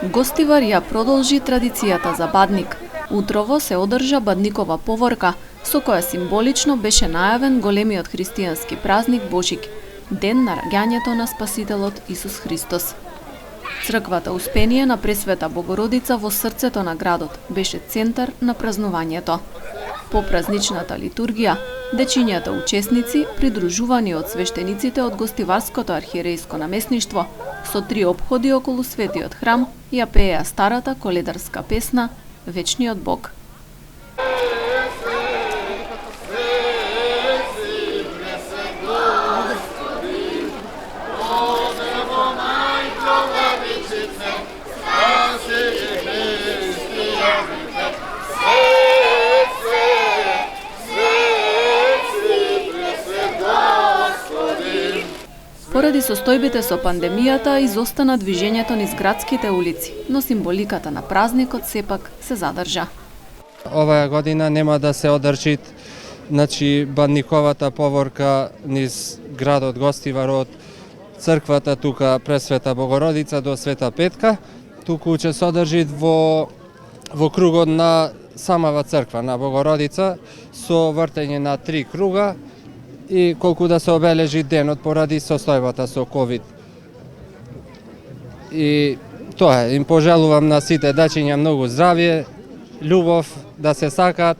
Гостивар ја продолжи традицијата за бадник. Утрово се одржа бадникова поворка, со која символично беше најавен големиот христијански празник Божик, ден на раѓањето на Спасителот Исус Христос. Црквата Успение на Пресвета Богородица во срцето на градот беше центар на празнувањето. По празничната литургија, дечињата учесници, придружувани од свештениците од Гостиварското архиерејско наместништво, со 3 опходи околу светиот храм, ја пееа старата коледарска песна Вечниот Бог. Поради состојбите со пандемијата изостана движењето низ градските улици, но символиката на празникот сепак се задржа. Оваа година нема да се одржи бадниковата поворка низ градот Гостивар од црквата тука Пресвета Богородица до Света Петка, туку ќе се одржи во кругот на самава црква на Богородица со вртење на 3 круга и колку да се обележи денот поради состојбата со ковид. И тоа им пожелувам на сите дачиња многу здравје, љубов, да се сакаат,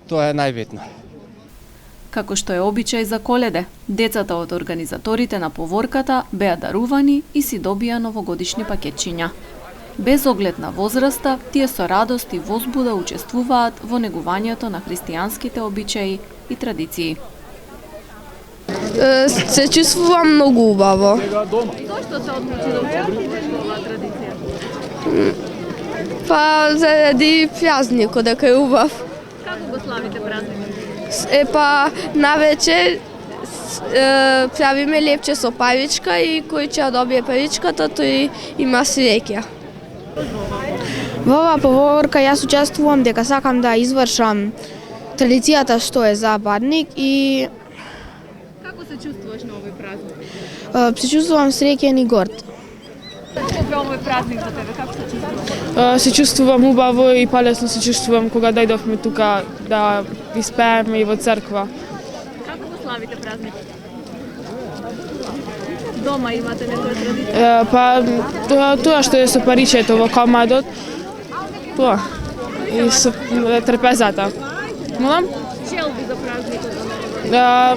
тоа е најбитно. Како што е обичај за Коледе, децата од организаторите на поворката беа дарувани и си добија новогодишни пакетчиња. Без оглед на возраста, тие со радост и возбуда учествуваат во негувањето на христијанските обичаи и традиции. Се чувствувам многу убаво. Зошто се одлучи да учествуваш во оваа традиција? Па заради празникот дека е убав. Како го славите празникот? Навечер правиме лепче со паричка и кој ќе добие паричката, тој има среќа. Во оваа поворка јас учествувам дека сакам да извршам традицијата што е за бадник и Како се чувствуваш на овој празник? се чувствувам среќен и горд. Како бе овој празник за тебе? Како се чувствуваш? Се чувствувам убаво и полесно се чувствувам кога дојдовме тука да испееме и во црква. Како го славите празникот? Дома имате некоја традиција? Тоа што е со паричето во комадот, тоа. И со трпезата. Молам? Желби за празникот? Да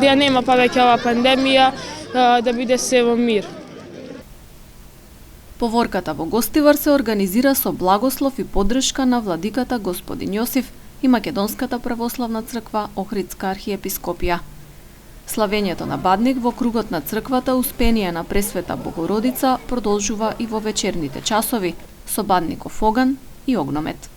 ја нема повеќе ова пандемија, да биде се во мир. Поворката во Гостивар се организира со благослов и поддршка на владиката Господин Јосиф и Македонската православна црква Охридска архиепископија. Славењето на бадник во кругот на црквата Успение на Пресвета Богородица продолжува и во вечерните часови со бадников оган и огномет.